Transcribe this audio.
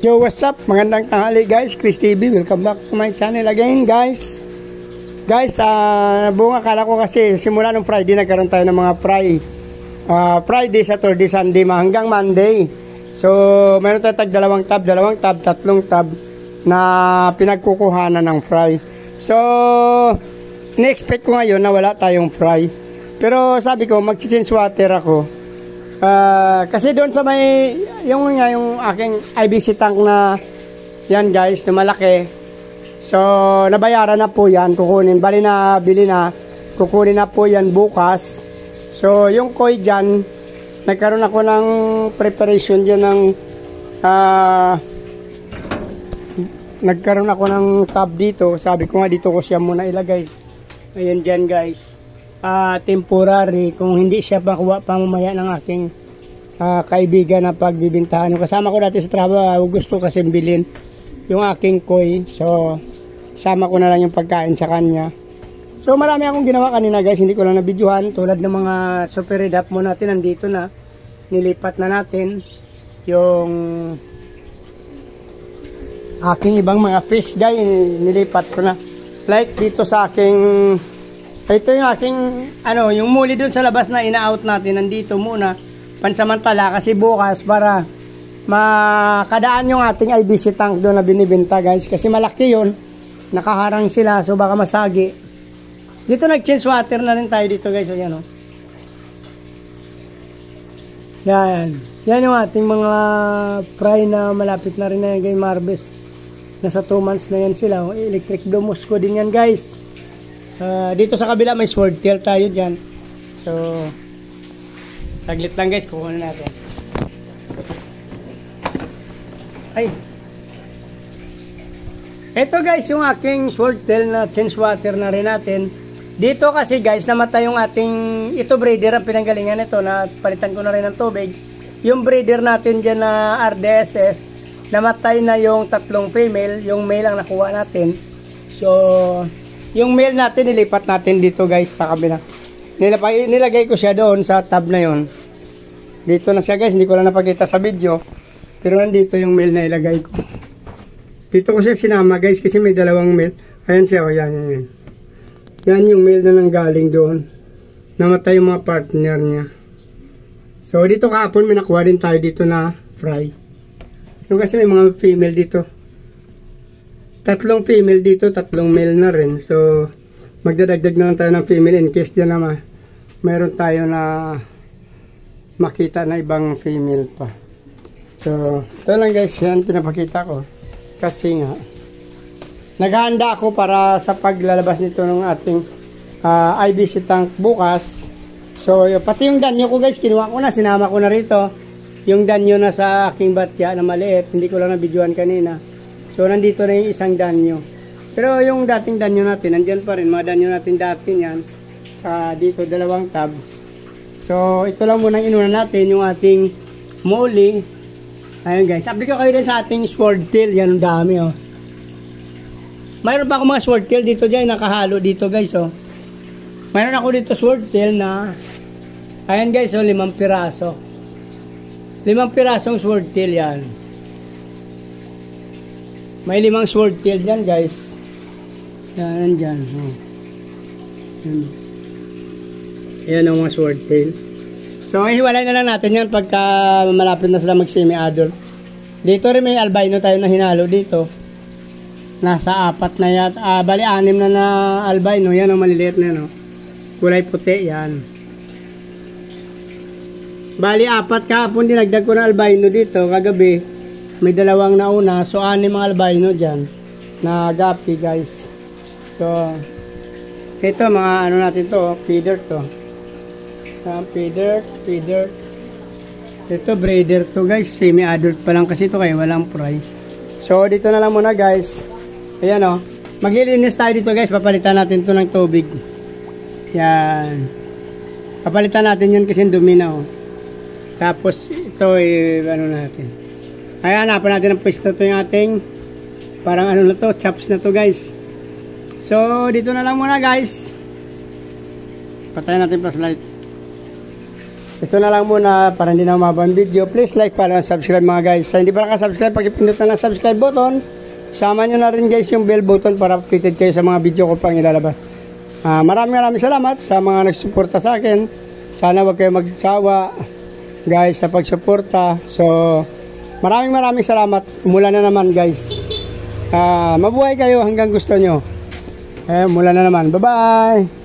Yo, what's up? Magandang tanghali guys, Chris TV. Welcome back to my channel again guys. Guys, buong akala ko kasi simula nung Friday nagkaroon tayo ng mga Friday, Saturday, Sunday, hanggang Monday. So, meron tayo dalawang tab, tatlong tab na pinagkukuhanan ng fry. So, in-expect ko ngayon na wala tayong fry. Pero sabi ko, mag-change water ako. Kasi doon sa may yung aking IBC tank na yan guys, na malaki. So nabayaran na po yan, kukunin, bali na bili na, kukunin na po yan bukas. So yung koi dyan, nagkaroon ako ng preparation dyan ng nagkaroon ako ng tab dito. Sabi ko nga dito ko siya muna ilagay. Ayan dyan guys, temporary, kung hindi siya makuha pa mamaya ng aking kaibigan na pagbibintahan. Kasama ko dati sa trabaho, gusto kasi bilhin yung aking koi. So sama ko na lang yung pagkain sa kanya. So marami akong ginawa kanina guys, hindi ko lang nabidyohan. Tulad ng mga super red up mo natin, nandito na, nilipat na natin yung aking ibang mga fish guys, nilipat ko na. Like dito sa aking, ito yung aking yung muli dun sa labas na ina-out natin, nandito muna pansamantala kasi bukas para makadaan yung ating IBC tank doon na binibenta guys, kasi malaki yun, nakaharang sila, so baka masagi. Dito nag-change water na rin tayo dito guys. Ayan, oh. Yan yung ating mga fry na malapit na rin na yung game harvest. Nasa 2 months na yan sila. Electric Domusco din yan guys. Dito sa kabila may swordtail tayo dyan. So saglit lang guys, kukunin natin. Ay, ito guys yung aking swordtail na change water na rin natin. Dito kasi guys, namatay yung ating, ito breeder ang pinanggalingan nito, na palitan ko na rin ng tubig. Yung breeder natin dyan na RDSS, namatay na yung 3 female, yung male ang nakuha natin. So yung male natin nilipat natin dito guys sa kabila. Nilagay ko siya doon sa tab na yon. Dito na siya guys, hindi ko lang napakita sa video, pero nandito yung male na ilagay ko. Dito ko siya sinama guys kasi may dalawang male. Ayan siya, yan. Yan yung male na nanggaling doon. Namatay yung mga partner niya. So dito kahapon may nakuha din tayo dito na fry. Yung kasi may mga female dito. 3 female dito, 3 male na rin. So magdadagdag na lang tayo ng female in case dyan naman mayroon tayo na makita na ibang female pa. So ito lang guys, yan pinapakita ko. Kasi nga naghahanda ako para sa paglalabas nito ng ating IBC tank bukas. So pati yung danyo ko guys, kinuha ko na, sinama ko na rito. Yung danyo na sa aking batya na maliit, hindi ko lang nabidyohan kanina. So nandito na yung isang danyo. Pero yung dating danyo natin, nandyan pa rin, mga danyo natin dati yan. Dito 2 tab. So ito lang muna inuna natin, yung ating muli. Ayun guys, update ko kayo din sa ating swordtail. Yan, ang dami oh. Mayroon pa ako mga swordtail dito dyan, nakahalo dito guys oh. Mayroon ako dito swordtail na, ayan guys oh, 5 piraso. 5 pirasong swordtail yan. May 5 swordtail dyan guys. Yan, dyan oh. Ayan ang mga swordtail. So hiwalay na lang natin yan pagka malapit na sila mag semi-adult. Dito rin may albino tayo na hinalo dito. Nasa 4 na yan. Bali 6 na albino. Yan ang maliliit na no. Kulay puti yan. Bali 4 kahapon dinagdag ko na albino dito. Kagabi may 2 nauna. So 6 mga albino dyan na gapi guys. So ito mga natin to, feeder to. Feeder. Ito breeder to guys, semi-adult pa lang kasi ito kaya walang fry. So dito na lang muna guys. Ayan o, maglilinis tayo dito guys, papalitan natin to ng tubig. Yan, papalitan natin yun kasi dumi na o. Tapos ito natin. Ayan, hanapan natin ang pwesto to yung ating parang na to, chops na to guys. So dito na lang muna guys. Patayin natin flashlight. ito na lang muna para hindi na umaba ang video. Please like, follow, and subscribe mga guys. Sa hindi pa nakasubscribe, pakipindot na ng subscribe button. Sama nyo na rin guys yung bell button para updated kayo sa mga video ko pang ilalabas. Maraming salamat sa mga nagsuporta sa akin. Sana wag kayo magsawa guys sa pagsuporta. So maraming salamat. Umulan na naman guys. Mabuhay kayo hanggang gusto nyo. Umulan na naman. Bye bye.